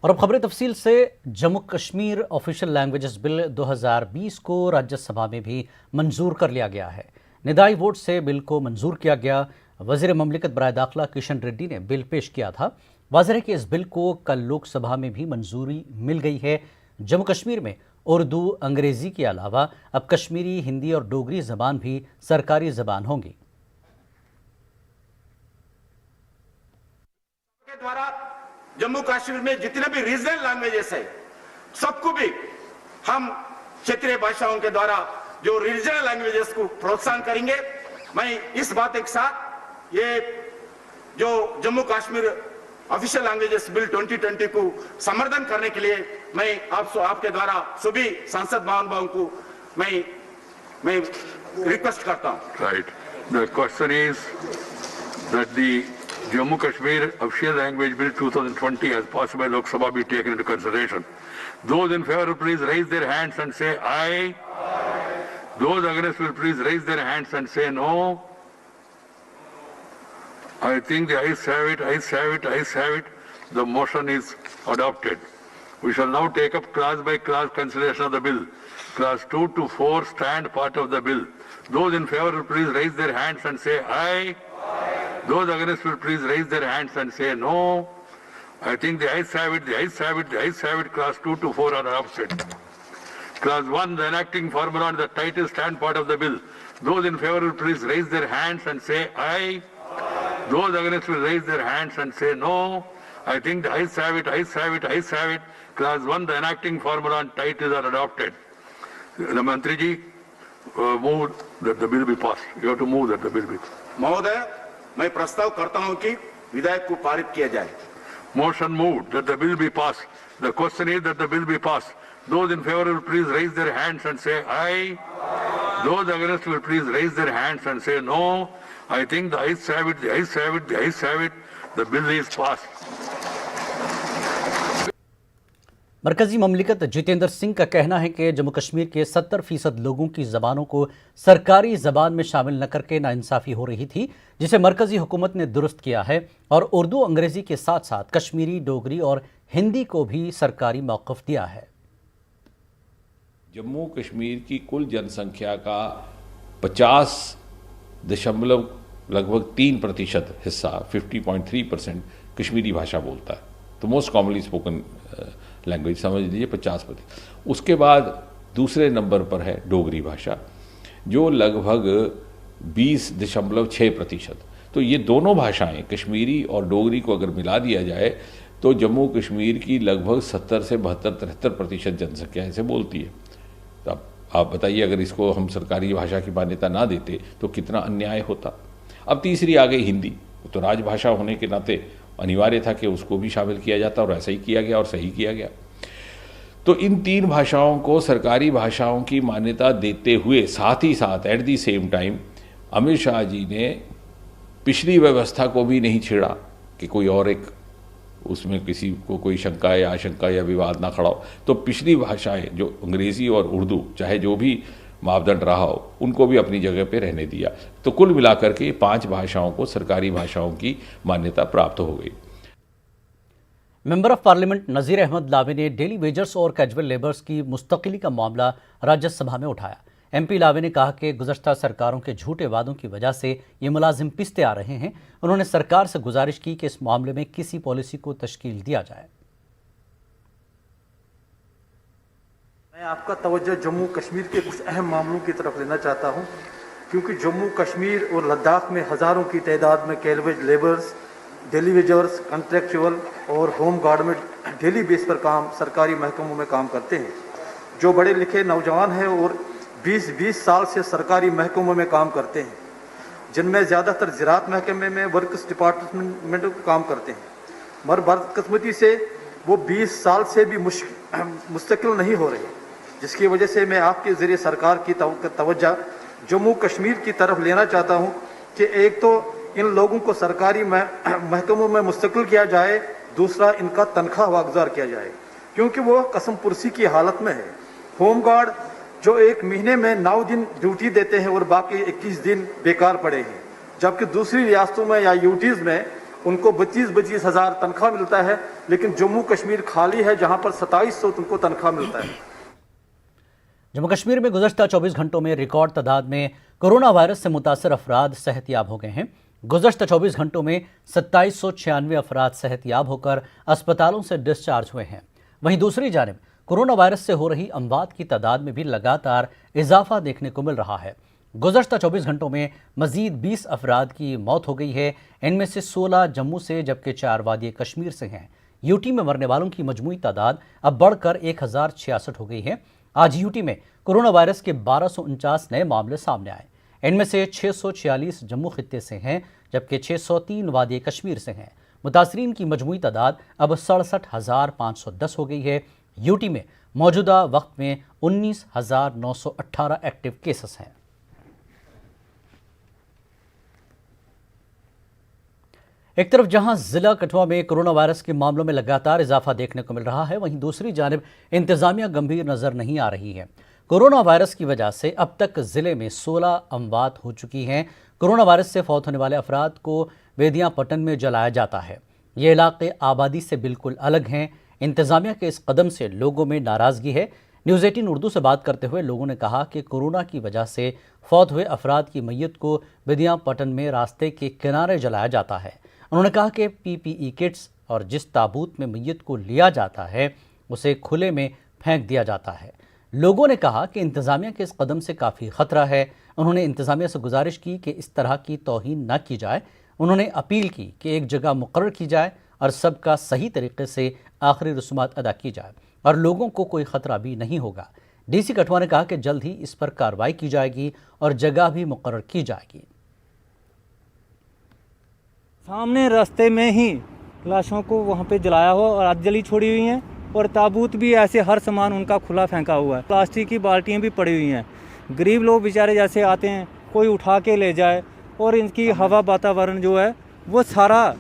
और अब खबरें तफसील से। Jammu Kashmir official languages bill 2020 को राज्यसभा में भी मंजूर कर लिया गया है। निदाई वोट से बिल को मंजूर किया गया। वज़ीर ममलिकत बराए दाखिला किशन रेड्डी ने बिल पेश किया था। वाज़ेह है कि इस बिल को कल लोकसभा में भी मंजूरी मिल गई है। जम्मू कश्मीर में उर्दू अंग्रेजी के अलावा अब कश्मीरी, हिंदी और डोगरी जबान भी सरकारी जबान होंगी। जम्मू कश्मीर में जितने भी रीजनल लैंग्वेजेस है सबको भी हम क्षेत्रीय भाषाओं के द्वारा जो रीजनल लैंग्वेजेस को प्रोत्साहन करेंगे। मैं इस बात के साथ ये जो Jammu Kashmir official languages bill 2020 को समर्थन करने के लिए मैं आपके द्वारा सभी सांसद महानुभावों को मैं रिक्वेस्ट करता हूं। Right, the question is that the Jammu Kashmir Official Language Bill 2020 as passed by Lok Sabha be taken into consideration. Those in favor will please raise their hands and say aye. Those against will please raise their hands and say no. I think the ayes have it, ayes have it, ayes have it. The motion is adopted. We shall now take up class by class consideration of the bill. Class 2 to 4 stand part of the bill. Those in favor will please raise their hands and say aye. Those against will please raise their hands and say no. I think the ayes have it, the ayes have it, the ayes have it. Class 2 to 4 are adopted. Class 1, the enacting formula and the title stand part of the bill. Those in favor will please raise their hands and say aye. Those against will raise their hands and say no. I think the ayes have it, ayes have it, ayes have it. Class 1, the enacting formula and titles are adopted. The Mantri ji moved that the bill be passed. You have to move that the bill be passed. महोदय, मैं प्रस्ताव करता हूं कि विधेयक को पारित किया जाए। Motion moved that the bill be passed. The question is that the bill be passed. Those in favor will please raise their hands and say aye. Those against will please raise their hands and say no. I think the ayes have it, the ayes have it, the ayes have it. The bill is passed. मरकजी ममलिकत जितेंद्र सिंह का कहना है कि जम्मू कश्मीर के 70% लोगों की ज़बानों को सरकारी ज़बान में शामिल न करके नाइंसाफ़ी हो रही थी, जिसे मरकजी हुकूमत ने दुरुस्त किया है और उर्दू अंग्रेज़ी के साथ साथ कश्मीरी, डोगरी और हिंदी को भी सरकारी मौक़िफ़ दिया है। जम्मू कश्मीर की कुल जनसंख्या का 50.3% हिस्सा 50.3% कश्मीरी भाषा बोलता है। तो मोस्ट कॉमनली स्पोकन लैंग्वेज समझ लीजिए 50%। उसके बाद दूसरे नंबर पर है डोगरी भाषा जो लगभग 20.6%। तो ये दोनों भाषाएं कश्मीरी और डोगरी को अगर मिला दिया जाए तो जम्मू कश्मीर की लगभग 70 से 72-73% जनसंख्या इसे बोलती है। तो अब आप बताइए अगर इसको हम सरकारी भाषा की मान्यता ना देते तो कितना अन्याय होता। अब तीसरी आ गई हिंदी, तो राजभाषा होने के नाते अनिवार्य था कि उसको भी शामिल किया जाता और ऐसा ही किया गया और सही किया गया। तो इन तीन भाषाओं को सरकारी भाषाओं की मान्यता देते हुए साथ ही साथ at the same time Amit Shah ji ने पिछली व्यवस्था को भी नहीं छेड़ा कि कोई और एक उसमें किसी को कोई शंका या आशंका या विवाद ना खड़ा हो। तो पिछली भाषाएं जो अंग्रेज़ी और उर्दू चाहे जो भी मापदंड रहा हो उनको भी अपनी जगह पे रहने दिया। तो कुल मिलाकर के 5 भाषाओं को सरकारी भाषाओं की मान्यता प्राप्त हो गई। मेंबर ऑफ पार्लियामेंट नज़ीर अहमद लावे ने डेली वेजर्स और कैजुअल लेबर्स की मुस्तकिली का मामला राज्यसभा में उठाया। MP लावे ने कहा कि गुज़श्ता सरकारों के झूठे वादों की वजह से ये मुलाजिम पिसते आ रहे हैं। उन्होंने सरकार से गुजारिश की कि इस मामले में किसी पॉलिसी को तश्कील दिया जाए। मैं आपका तवज्जो जम्मू कश्मीर के कुछ अहम मामलों की तरफ लेना चाहता हूं, क्योंकि जम्मू कश्मीर और लद्दाख में हज़ारों की तादाद में casual labours, daily wagers, contractual और होम गार्ड में डेली बेस पर सरकारी महकमों में काम करते हैं। जो बड़े लिखे नौजवान हैं और 20-20 साल से सरकारी महकमों में काम करते हैं, जिनमें ज़्यादातर ज़राअत महकमे में वर्क्स डिपार्टमेंट में काम करते हैं, मगर बदकिस्मती से वो 20 साल से भी मुस्तकिल नहीं हो रहे, जिसकी वजह से मैं आपके ज़रिए सरकार की तवज्जो जम्मू कश्मीर की तरफ लेना चाहता हूं कि एक तो इन लोगों को सरकारी महकमों में मुस्तकिल किया जाए, दूसरा इनका तनख्वाह वागुज़ार किया जाए, क्योंकि वो कसम पुरसी की हालत में है। होम गार्ड जो एक महीने में 9 दिन ड्यूटी देते हैं और बाकी 21 दिन बेकार पड़े हैं, जबकि दूसरी रियासतों में या यूटीज़ में उनको 25-25 हज़ार तनख्वाह मिलता है, लेकिन जम्मू कश्मीर खाली है जहां पर 2700 उनको तनख्वाह मिलता है। जम्मू कश्मीर में गुज़श्ता 24 घंटों में रिकॉर्ड तादाद में कोरोना वायरस से मुतासर अफराद सेहतयाब हो गए हैं। गुज़श्ता 24 घंटों में 2796 अफराद सेहतयाब होकर अस्पतालों से डिस्चार्ज हुए हैं। वहीं दूसरी जानिब कोरोना वायरस से हो रही अमवात की तादाद में भी लगातार इजाफा देखने को मिल रहा है। गुज़श्ता 24 घंटों में मजीद 20 अफराद की मौत हो गई है। इनमें से 16 जम्मू से जबकि 4 वादी कश्मीर से हैं। यूटी में मरने वालों की मजमूई तादाद अब बढ़कर 1066 हो गई है। आज यूटी में कोरोना वायरस के 1249 नए मामले सामने आए। इनमें से 646 जम्मू खित्ते से हैं जबकि 603 वादी कश्मीर से हैं। मुतासरीन की मजमूई तादाद अब 67,510 हो गई है। यूटी में मौजूदा वक्त में 19,918 एक्टिव केसेस हैं। एक तरफ जहां जिला कठुआ में कोरोना वायरस के मामलों में लगातार इजाफा देखने को मिल रहा है, वहीं दूसरी जानिब इंतजामिया गंभीर नजर नहीं आ रही है। कोरोना वायरस की वजह से अब तक जिले में 16 अमवात हो चुकी हैं। कोरोना वायरस से फौत होने वाले अफराद को बेदियां पट्टन में जलाया जाता है। ये इलाके आबादी से बिल्कुल अलग हैं। इंतजामिया के इस कदम से लोगों में नाराज़गी है। न्यूज़ 18 उर्दू से बात करते हुए लोगों ने कहा कि कोरोना की वजह से फौत हुए अफराद की मैयत को बेदियां पट्टन में रास्ते के किनारे जलाया जाता है। उन्होंने कहा कि PPE किट्स और जिस ताबूत में मैयत को लिया जाता है उसे खुले में फेंक दिया जाता है। लोगों ने कहा कि इंतज़ामिया के इस कदम से काफ़ी ख़तरा है। उन्होंने इंतज़ामिया से गुजारिश की कि इस तरह की तौहीन न की जाए। उन्होंने अपील की कि एक जगह मुकर्रर की जाए और सबका सही तरीके से आखिरी रसूमात अदा की जाए और लोगों को कोई ख़तरा भी नहीं होगा। DC कठुआ ने कहा कि जल्द ही इस पर कार्रवाई की जाएगी और जगह भी मुकर्रर की जाएगी। सामने रास्ते में ही लाशों को वहाँ पे जलाया हुआ और आधी जली छोड़ी हुई हैं और ताबूत भी ऐसे हर सामान उनका खुला फेंका हुआ है। प्लास्टिक की बाल्टियाँ भी पड़ी हुई हैं। गरीब लोग बेचारे जैसे आते हैं कोई उठा के ले जाए और इनकी हवा वातावरण जो है वो सारा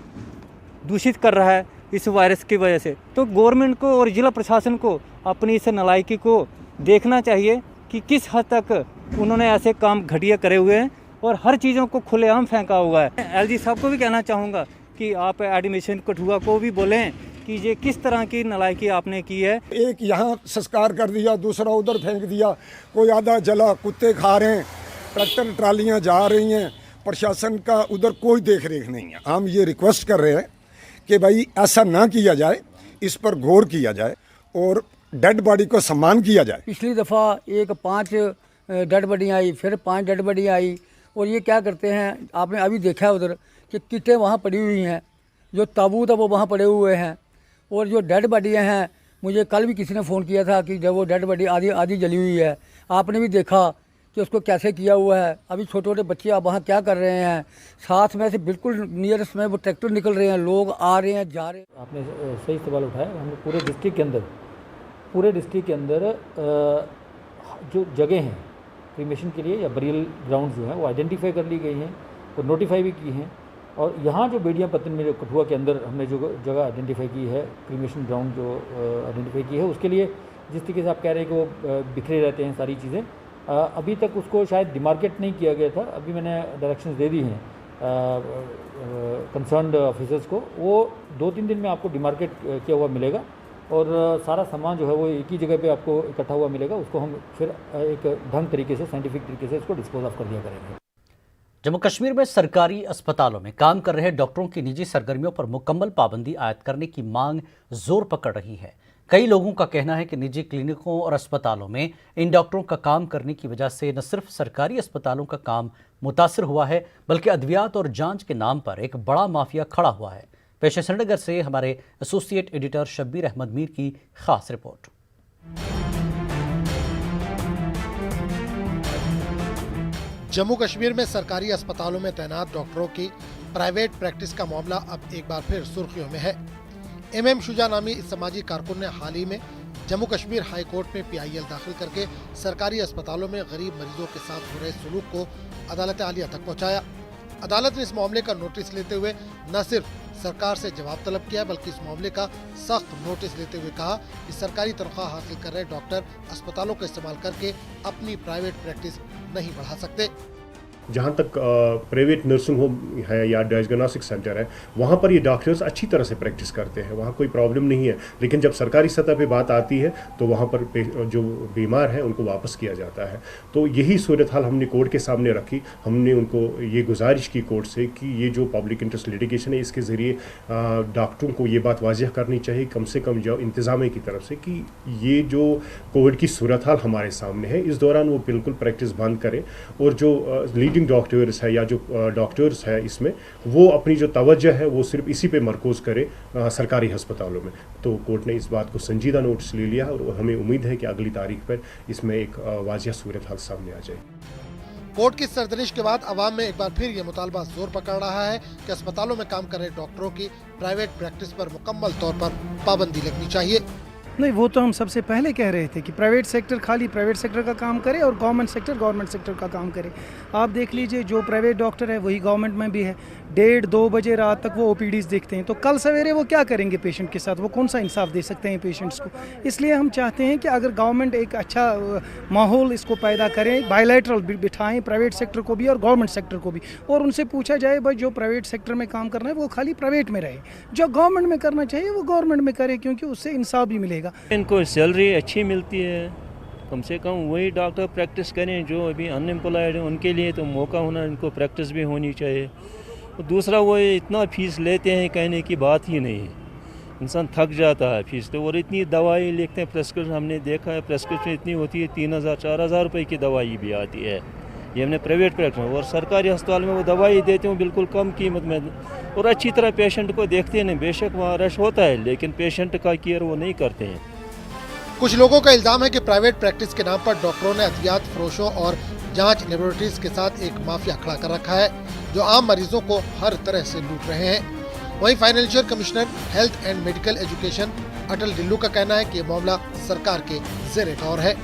दूषित कर रहा है इस वायरस की वजह से। तो गवर्नमेंट को और ज़िला प्रशासन को अपनी इस नालायकी को देखना चाहिए कि किस हद तक उन्होंने ऐसे काम घटिया करे हुए हैं और हर चीज़ों को खुलेआम फेंका हुआ है। LG साहब को भी कहना चाहूँगा कि आप एडमिशन कठुआ को भी बोलें कि ये किस तरह की नालायकी आपने की है। एक यहाँ संस्कार कर दिया, दूसरा उधर फेंक दिया, कोई आधा जला, कुत्ते खा रहे हैं, ट्रैक्टर ट्रालियाँ जा रही हैं, प्रशासन का उधर कोई देख रेख नहीं है। हम ये रिक्वेस्ट कर रहे हैं कि भाई ऐसा ना किया जाए, इस पर गौर किया जाए और डेड बॉडी को सम्मान किया जाए। पिछली दफ़ा 5 डेड बॉडी आई, फिर 5 डेड बॉडी आई और ये क्या करते हैं आपने अभी देखा है उधर कि किटें वहाँ पड़ी हुई हैं, जो ताबूत है वो वहाँ पड़े हुए हैं और जो डेड बॉडियाँ हैं, मुझे कल भी किसी ने फ़ोन किया था कि जब वो डेड बॉडी आधी जली हुई है। आपने भी देखा कि उसको कैसे किया हुआ है। अभी छोटे छोटे बच्चे आप वहाँ क्या कर रहे हैं, साथ में से बिल्कुल नियरेस्ट में वो ट्रैक्टर निकल रहे हैं, लोग आ रहे हैं जा रहे हैं। आपने सही सवाल उठाया। हमने पूरे डिस्ट्रिक्ट के अंदर जो जगह हैं क्रीमेशन के लिए या बरियल ग्राउंड जो हैं वो आइडेंटिफाई कर ली गई हैं और नोटिफाई भी की हैं। और यहाँ जो बेडियां पत्तन में जो कठुआ के अंदर हमने जो जगह आइडेंटिफाई की है, क्रीमेशन ग्राउंड जो आइडेंटिफाई की है, उसके लिए जिस तरीके से आप कह रहे हैं कि वो बिखरे रहते हैं सारी चीज़ें, अभी तक उसको शायद डिमार्केट नहीं किया गया था। अभी मैंने डायरेक्शंस दे दी हैं कंसर्न्ड ऑफिसर्स को, वो 2-3 दिन में आपको डिमार्केट किया हुआ मिलेगा और सारा सामान जो है वो एक ही जगह पे आपको इकट्ठा हुआ मिलेगा। उसको हम फिर एक ढंग तरीके से, साइंटिफिक तरीके से इसको डिस्पोज ऑफ कर दिया करेंगे। जम्मू कश्मीर में सरकारी अस्पतालों में काम कर रहे डॉक्टरों की निजी सरगर्मियों पर मुकम्मल पाबंदी आयद करने की मांग जोर पकड़ रही है। कई लोगों का कहना है कि निजी क्लिनिकों और अस्पतालों में इन डॉक्टरों का काम करने की वजह से न सिर्फ सरकारी अस्पतालों का काम मुतासर हुआ है बल्कि अद्वियात और जांच के नाम पर एक बड़ा माफिया खड़ा हुआ है। पेश श्रीनगर से हमारे एसोसिएट एडिटर शब्बीर अहमद मीर की खास रिपोर्ट। जम्मू कश्मीर में सरकारी अस्पतालों में तैनात डॉक्टरों की प्राइवेट प्रैक्टिस का मामला अब एक बार फिर सुर्खियों में है। MM शुजा नामी इस समाजी कारकुन ने हाल ही में जम्मू कश्मीर हाई कोर्ट में PIL दाखिल करके सरकारी अस्पतालों में गरीब मरीजों के साथ हो रहे सलूक को अदालत आलिया तक पहुंचाया। अदालत ने इस मामले का नोटिस लेते हुए न सिर्फ सरकार से जवाब तलब किया बल्कि इस मामले का सख्त नोटिस लेते हुए कहा कि सरकारी तनख्वाह हासिल कर रहे डॉक्टर अस्पतालों का इस्तेमाल करके अपनी प्राइवेट प्रैक्टिस नहीं बढ़ा सकते। जहाँ तक प्राइवेट नर्सिंग होम है या डायग्नोस्टिक सेंटर है, वहाँ पर ये डॉक्टर्स अच्छी तरह से प्रैक्टिस करते हैं, वहाँ कोई प्रॉब्लम नहीं है। लेकिन जब सरकारी सतह पे बात आती है तो वहाँ पर जो बीमार हैं उनको वापस किया जाता है। तो यही सूरत हाल हमने कोर्ट के सामने रखी। हमने उनको ये गुजारिश की कोर्ट से कि ये जो पब्लिक इंटरेस्ट लिटिगेशन है, इसके ज़रिए डॉक्टरों को ये बात वाज़ेह करनी चाहिए कम से कम जो इंतज़ामिया की तरफ से कि ये जो कोविड की सूरत हाल हमारे सामने है, इस दौरान वो बिल्कुल प्रैक्टिस बंद करें और जो लीडिंग डॉक्टर्स है या जो डॉक्टर्स है इसमें, वो अपनी जो तवज्जो है वो सिर्फ इसी पे मरकूज़ करें सरकारी अस्पतालों में। तो कोर्ट ने इस बात को संजीदा नोटिस ले लिया और हमें उम्मीद है कि अगली तारीख पर इसमें एक वाज़ेह सूरत हाल सामने आ जाए। कोर्ट की सरदनिश के बाद अवाम में एक बार फिर ये मुतालबा जोर पकड़ रहा है कि अस्पतालों में काम कर रहे डॉक्टरों की प्राइवेट प्रैक्टिस पर मुकम्मल तौर पर पाबंदी लगनी चाहिए। नहीं, वो तो हम सबसे पहले कह रहे थे कि प्राइवेट सेक्टर खाली प्राइवेट सेक्टर का काम करे और गवर्नमेंट सेक्टर का काम करे। आप देख लीजिए, जो प्राइवेट डॉक्टर है वही गवर्नमेंट में भी है। 1:30-2 बजे रात तक वो ओपीडीज देखते हैं, तो कल सवेरे वो क्या करेंगे पेशेंट के साथ? वो कौन सा इंसाफ दे सकते हैं पेशेंट्स को? इसलिए हम चाहते हैं कि अगर गवर्नमेंट एक अच्छा माहौल इसको पैदा करें, बायलैटरल बिठाएं प्राइवेट सेक्टर को भी और गवर्नमेंट सेक्टर को भी, और उनसे पूछा जाए भाई जो प्राइवेट सेक्टर में काम करना है वो खाली प्राइवेट में रहे, जो गवर्नमेंट में करना चाहिए वो गवर्नमेंट में करे, क्योंकि उससे इंसाफ भी मिलेगा। इनको सैलरी अच्छी मिलती है, कम से कम वही डॉक्टर प्रैक्टिस करें जो अभी अनएम्प्लॉयड हैं, उनके लिए तो मौका होना, इनको प्रैक्टिस भी होनी चाहिए। और दूसरा, वो इतना फीस लेते हैं कहने की बात ही नहीं है, इंसान थक जाता है फीस तो। और इतनी दवाई लिखते हैं, प्रेस्क्रिप्शन हमने देखा है, प्रेस्क्रिप्शन इतनी होती है 3,000-4,000 रुपये की दवाई भी आती है, ये हमने प्राइवेट प्रैक्टिस में। और सरकारी अस्पताल में वो दवाई देते हैं बिल्कुल कम कीमत में और अच्छी तरह पेशेंट को देखते हैं। बेशक वहाँ रश होता है लेकिन पेशेंट का केयर वो नहीं करते हैं। कुछ लोगों का इल्जाम है कि प्राइवेट प्रैक्टिस के नाम पर डॉक्टरों ने अद्वियात फरोशों और जांच लेबोरेटरीज के साथ एक माफिया खड़ा कर रखा है, जो आम मरीजों को हर तरह से लूट रहे हैं। वहीं financial commissioner health and medical education Atal Dillu का कहना है कि ये मामला सरकार के ज़ेरे गौर है।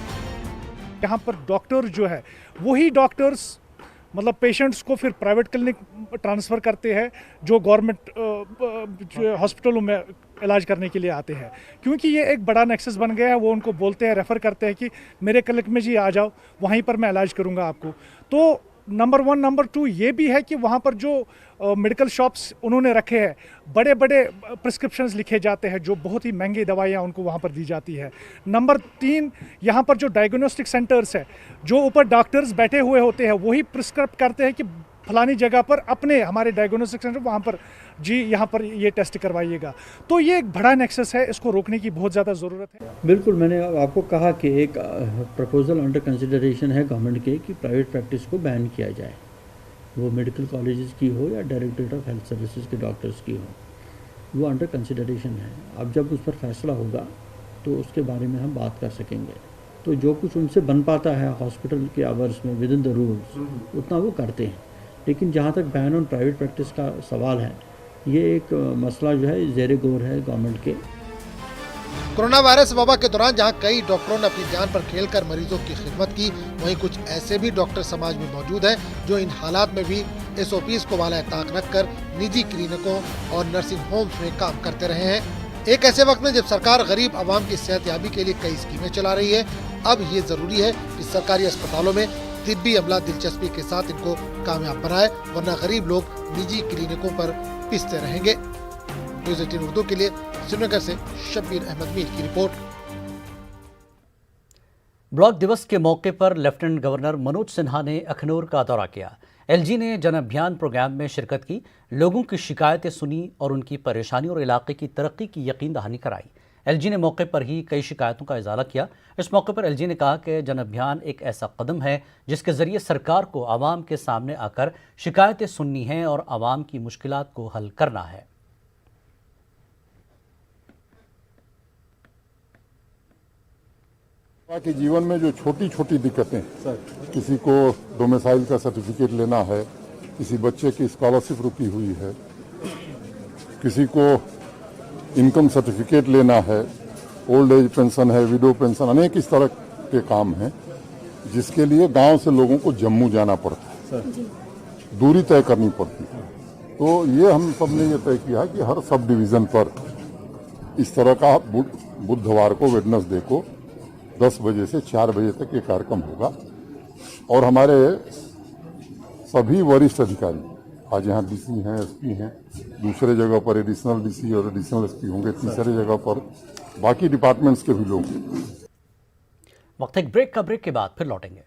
यहाँ पर डॉक्टर जो है वही डॉक्टर्स मतलब पेशेंट्स को फिर प्राइवेट क्लिनिक ट्रांसफ़र करते हैं जो गवर्नमेंट हॉस्पिटलों में इलाज करने के लिए आते हैं, क्योंकि ये एक बड़ा नेक्सस बन गया है। वो उनको बोलते हैं, रेफ़र करते हैं कि मेरे क्लिनिक में जी आ जाओ, वहीं पर मैं इलाज करूँगा आपको। तो नंबर 1, नंबर 2 ये भी है कि वहाँ पर जो मेडिकल शॉप्स उन्होंने रखे हैं, बड़े बड़े प्रिस्क्रिप्शंस लिखे जाते हैं, जो बहुत ही महंगी दवाइयाँ उनको वहाँ पर दी जाती है। नंबर 3, यहाँ पर जो डायग्नोस्टिक सेंटर्स है, जो ऊपर डॉक्टर्स बैठे हुए होते हैं, वही प्रिस्क्राइब करते हैं कि फलानी जगह पर अपने हमारे डायग्नोस्टिक सेंटर वहाँ पर जी यहाँ पर ये टेस्ट करवाइएगा। तो ये एक बड़ा नेक्सस है, इसको रोकने की बहुत ज़्यादा ज़रूरत है। बिल्कुल, मैंने आपको कहा कि एक प्रपोजल अंडर कंसिडरेशन है गवर्नमेंट के कि प्राइवेट प्रैक्टिस को बैन किया जाए, वो मेडिकल कॉलेजेस की हो या डायरेक्टरेट ऑफ हेल्थ सर्विसेज के डॉक्टर्स की हो, वो अंडर कंसिडरेशन है। अब जब उस पर फैसला होगा तो उसके बारे में हम बात कर सकेंगे। तो जो कुछ उनसे बन पाता है हॉस्पिटल के आवर्स में विद इन द रूल्स, उतना वो करते हैं। लेकिन जहाँ तक बैन ऑन प्राइवेट प्रैक्टिस का सवाल है, ये एक मसला जो है ज़ेरे गौर है गवर्नमेंट के। कोरोना वायरस वबा के दौरान जहां कई डॉक्टरों ने अपनी जान पर खेलकर मरीजों की खिदमत की, वहीं कुछ ऐसे भी डॉक्टर समाज में मौजूद हैं जो इन हालात में भी SOPs को वाला ताक रखकर निजी क्लिनिकों और नर्सिंग होम्स में काम करते रहे हैं। एक ऐसे वक्त में जब सरकार गरीब आवाम की सेहतयाबी के लिए कई स्कीमें चला रही है, अब ये जरूरी है कि सरकारी अस्पतालों में तिब्बी अमला दिलचस्पी के साथ इनको कामयाब बनाए, वरना गरीब लोग निजी क्लिनिकों पर पिसते रहेंगे। न्यूज़ 18 उर्दू के लिए श्रीनगर से शब्बीर अहमद मीर की रिपोर्ट। ब्लॉक दिवस के मौके पर लेफ्टिनेंट गवर्नर मनोज सिन्हा ने अखनूर का दौरा किया। LG ने जन अभियान प्रोग्राम में शिरकत की, लोगों की शिकायतें सुनी और उनकी परेशानी और इलाके की तरक्की की यकीन दहानी कराई। LG ने मौके पर ही कई शिकायतों का इजाला किया। इस मौके पर LG ने कहा कि जन अभियान एक ऐसा कदम है जिसके ज़रिए सरकार को आवाम के सामने आकर शिकायतें सुननी हैं और आवाम की मुश्किलात को हल करना है। कि जीवन में जो छोटी छोटी दिक्कतें, किसी को डोमिसाइल का सर्टिफिकेट लेना है, किसी बच्चे की स्कॉलरशिप रुकी हुई है, किसी को इनकम सर्टिफिकेट लेना है, ओल्ड एज पेंशन है, विडो पेंशन, अनेक इस तरह के काम हैं जिसके लिए गांव से लोगों को जम्मू जाना पड़ता है, दूरी तय करनी पड़ती है। तो ये हम सब ने ये तय किया कि हर सब डिवीज़न पर इस तरह का बुधवार को, वेडनेसडे को 10 बजे से 4 बजे तक ये कार्यक्रम होगा। और हमारे सभी वरिष्ठ अधिकारी, आज यहाँ डीसी हैं, एसपी हैं, दूसरे जगह पर एडिशनल डीसी और एडिशनल एसपी होंगे, तीसरे जगह पर बाकी डिपार्टमेंट्स के भी लोग। वक्त एक ब्रेक के बाद फिर लौटेंगे।